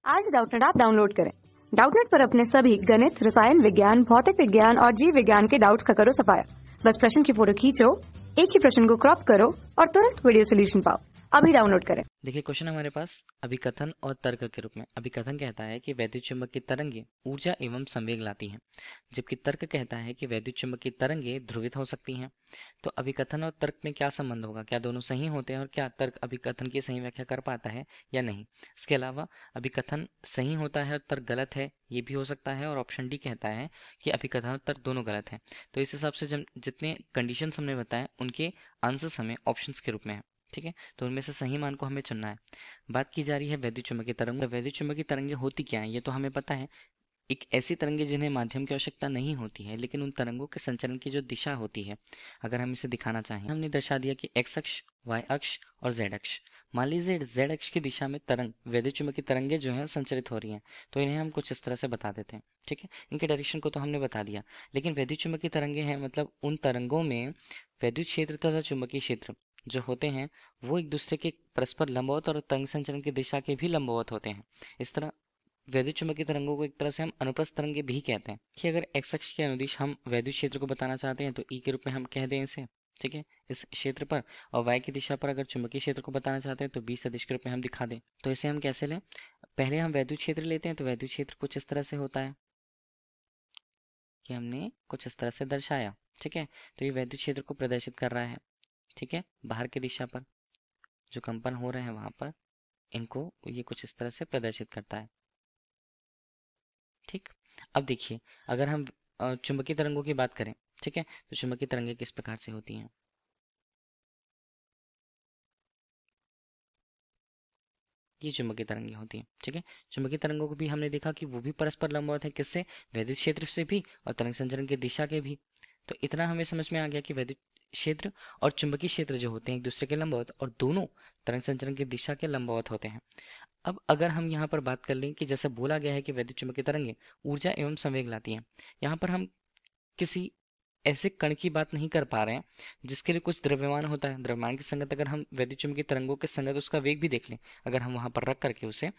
आज Doubtnut app download करें। Doubtnut पर अपने सभी गणित, रसायन विज्ञान, भौतिक विज्ञान और जीव विज्ञान के डाउट्स का करो सफाया। बस प्रश्न की फोटो खींचो, एक ही प्रश्न को क्रॉप करो और तुरंत वीडियो सोल्यूशन पाओ। अभी डाउनलोड करें। देखिए क्वेश्चन हमारे पास अभिकथन और तर्क के रूप में। अभिकथन कहता है कि वैद्युत चुंबक की तरंगें ऊर्जा एवं संवेग लाती हैं, जबकि तर्क कहता है कि वैद्युत चुंबक की तरंगें ध्रुवित हो सकती हैं। तो अभिकथन और तर्क में क्या संबंध होगा? क्या दोनों सही होते हैं और क्या तर्क अभिकथन की सही व्याख्या कर पाता है या नहीं? इसके अलावा अभिकथन सही होता है और तर्क गलत है, ये भी हो सकता है। और ऑप्शन डी कहता है कि अभिकथन और तर्क दोनों गलत हैं। तो इस हिसाब से जब जितने कंडीशन हमने बताए उनके आंसर्स हमें ऑप्शंस के रूप में है। ठीक है, तो उनमें से सही मान को हमें चुनना है। बात की जा रही है वैद्युत चुंबकीय तरंग। वैद्युत चुंबकीय तरंगें होती क्या है ये तो हमें पता है। एक ऐसी तरंगें जिन्हें माध्यम की आवश्यकता नहीं होती है, लेकिन उन तरंगों के संचरण की जो दिशा होती है, अगर हम इसे दिखाना चाहें, हमने दर्शा दिया कि एक्स अक्ष, वाई अक्ष और जेड अक्ष। मान लीजिए जेड अक्ष की दिशा में तरंग वैद्युत चुंबकीय तरंगें जो हैं संचरित हो रही हैं, तो इन्हें हम कुछ इस तरह से बता देते हैं। ठीक है, इनके डायरेक्शन को तो हमने बता दिया, लेकिन वैद्युत चुंबकीय तरंगें हैं मतलब उन तरंगों में वैद्युत क्षेत्र तथा चुंबकीय क्षेत्र जो होते हैं वो एक दूसरे के परस्पर लंबवत और तरंग संचरण की दिशा के भी लंबवत होते हैं। इस तरह वैद्युत चुंबकीय तरंगों को एक तरह से हम अनुप्रस्थ तरंगें भी कहते हैं कि अगर एक्स अक्ष के अनुदिश हम वैद्युत क्षेत्र को बताना चाहते हैं तो ई के रूप में हम कह दें इसे। ठीक है, इस क्षेत्र पर। और वाई की दिशा पर अगर चुंबकीय क्षेत्र को बताना चाहते हैं तो बी सदिश के रूप में हम दिखा दें। तो इसे हम कैसे लें? पहले हम वैद्युत क्षेत्र लेते हैं, तो वैद्युत क्षेत्र कुछ इस तरह से होता है कि हमने कुछ इस तरह से दर्शाया। ठीक है, तो ये वैद्युत क्षेत्र को प्रदर्शित कर रहा है। ठीक है, बाहर की दिशा पर जो कंपन हो रहे हैं वहां पर इनको ये कुछ इस तरह से प्रदर्शित करता है। ठीक, अब देखिए अगर हम चुंबकीय तरंगों की बात करें, ठीक है, तो चुंबकीय तरंगें किस प्रकार से होती हैं? ये चुंबकीय तरंगें होती हैं। ठीक है, चुंबकीय तरंगों को भी हमने देखा कि वो भी परस्पर लंबवत है। किससे? वैद्युत क्षेत्र से भी और तरंग संचरण की दिशा के भी। तो इतना हमें समझ में आ गया कि वैद्युत क्षेत्र और चुंबकीय क्षेत्र जो होते हैं एक दूसरे के लंबवत और दोनों तरंग संचरण की दिशा के लंबवत होते हैं। अब अगर हम यहाँ पर बात कर लें कि जैसे बोला गया है कि वैद्युत चुंबकीय तरंगें ऊर्जा एवं संवेग लाती हैं, यहाँ पर हम किसी ऐसे कण की बात नहीं कर पा रहे हैं जिसके लिए कुछ द्रव्यमान होता है। द्रव्यमान के संगत अगर हम वैद्युत चुंबकीय तरंगों के संगत उसका वेग भी देख लें, अगर हम वहां पर रख करके उसे,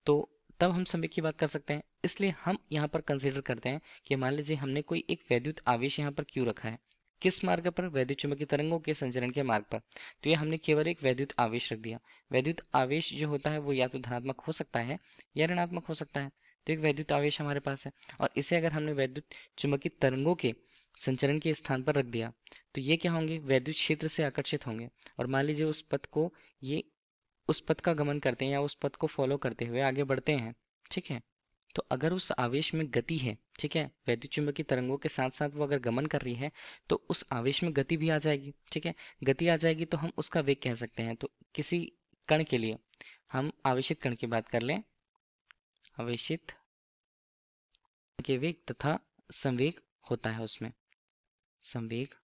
तो तब हम संवेग की बात कर सकते हैं। इसलिए हम यहाँ पर कंसीडर करते हैं कि मान लीजिए हमने कोई एक वैद्युत आवेश यहाँ पर क्यों रखा है। किस मार्ग पर? वैद्युत चुंबकीय तरंगों के संचरण के मार्ग पर। तो ये हमने केवल एक वैद्युत आवेश रख दिया। वैद्युत आवेश जो होता है वो या तो धनात्मक हो सकता है या ऋणात्मक हो सकता है। तो एक वैद्युत आवेश हमारे पास है और इसे अगर हमने वैद्युत चुंबकीय तरंगों के संचरण के स्थान पर रख दिया तो ये क्या होंगे? वैद्युत क्षेत्र से आकर्षित होंगे। और मान लीजिए उस पथ को ये उस पथ का गमन करते हैं या उस पथ को फॉलो करते हुए आगे बढ़ते हैं। ठीक है, तो अगर उस आवेश में गति है, ठीक है, वैद्युत चुंबकीय तरंगों के साथ साथ वो अगर गमन कर रही है तो उस आवेश में गति भी आ जाएगी। ठीक है, गति आ जाएगी तो हम उसका वेग कह सकते हैं। तो किसी कण के लिए हम आवेशित कण की बात कर लें, आवेशित के वेग तथा संवेग होता है, उसमें संवेग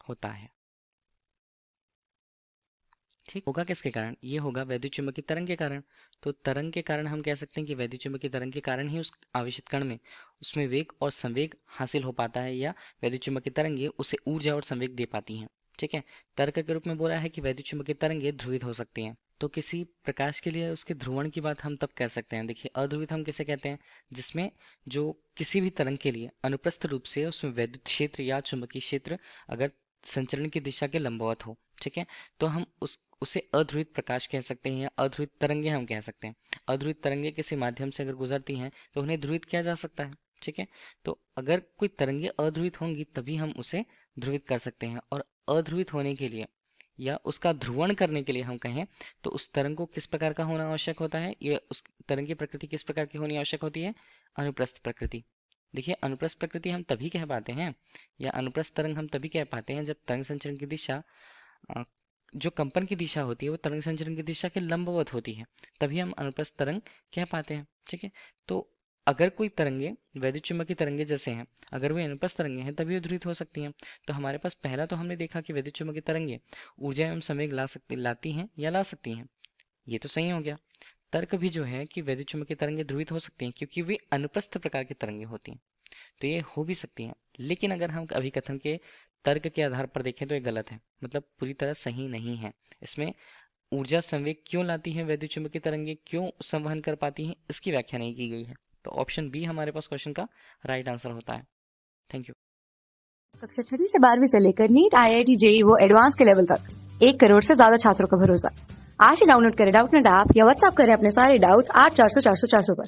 होता है। ठीक, होगा किसके कारण? ये होगा वैद्युत चुंबकीय तरंग के कारण। तो तरंग के कारण हम कह सकते हैं कि वैद्युत चुंबकीय तरंग के कारण ही उस आवेशित कण में उसमें वेग और संवेग हासिल हो पाता है, या वैद्युत चुंबकीय तरंगें उसे ऊर्जा और संवेग दे पाती हैं। ठीक है, तर्क के रूप में बोला है कि वैद्युत चुंबकीय तरंगें ध्रुवित हो सकती हैं। तो किसी प्रकाश के लिए उसके ध्रुवण की बात हम तब कह सकते हैं। देखिए अध्रुवित हम किसे कहते हैं? जिसमें जो किसी भी तरंग के लिए अनुप्रस्थ रूप से उसमें वैद्युत क्षेत्र या चुंबकीय क्षेत्र अगर संचरण की दिशा के लंबवत हो। ठीक है, तो हम उसे अध्रुवित प्रकाश कह सकते हैं या अध्रुवित तरंगे हम कह सकते हैं। अध्रुवित तरंगे किसी माध्यम से अगर गुजरती हैं तो उन्हें ध्रुवित किया जा सकता है। ठीक है, तो अगर कोई तरंगे अध्रुवित होंगी तभी हम उसे ध्रुवित कर सकते हैं। और अध्रुवित होने के लिए या उसका ध्रुवण करने के लिए हम कहें तो उस तरंग को किस प्रकार का होना आवश्यक होता है? ये उस तरंग की प्रकृति किस प्रकार की होनी आवश्यक होती है? अनुप्रस्थ प्रकृति। देखिए अनुप्रस्थ प्रकृति हम तभी कह पाते हैं या अनुप्रस्थ तरंग हम तभी कह पाते हैं जब तरंग संचरण की दिशा जो कंपन की दिशा होती है वो तरंग संचरण की दिशा के लंबवत होती है, तभी हम अनुप्रस्थ तरंग कह पाते हैं। ठीक है, तो अगर कोई तरंगे वैद्युत चुंबकीय तरंगे जैसे हैं, अगर वे अनुप्रस्थ तरंगे हैं तभी ध्रुवित हो सकती हैं। तो हमारे पास पहला तो हमने देखा कि वैद्युत चुंबकीय तरंगे ऊर्जा एवं संवेग लाती हैं या ला सकती हैं, ये तो सही हो गया। तर्क भी जो है कि वैद्युत चुंबकीय तरंगे ध्रुवित हो सकती हैं क्योंकि वे अनुप्रस्थ प्रकार की तरंगे होती हैं, तो ये हो भी सकती हैं। लेकिन अगर हम अभिकथन के तर्क के आधार पर देखें तो ये गलत है, मतलब पूरी तरह सही नहीं है। इसमें ऊर्जा संवेग क्यों लाती हैं वैद्युत चुंबकीय तरंगे, क्यों संवहन कर पाती हैं, इसकी व्याख्या नहीं की गई है। तो ऑप्शन बी हमारे पास क्वेश्चन का राइट आंसर होता है। Thank you. कक्षा 6 से 12वीं से लेकर नीट, IIT, JEE वो एडवांस के लेवल तक 1 करोड़ से ज्यादा छात्रों का भरोसा। आज ही डाउनलोड करें डाउटनेट ऐप या व्हाट्सएप करें अपने सारे डाउट्स 8400 400 400 पर।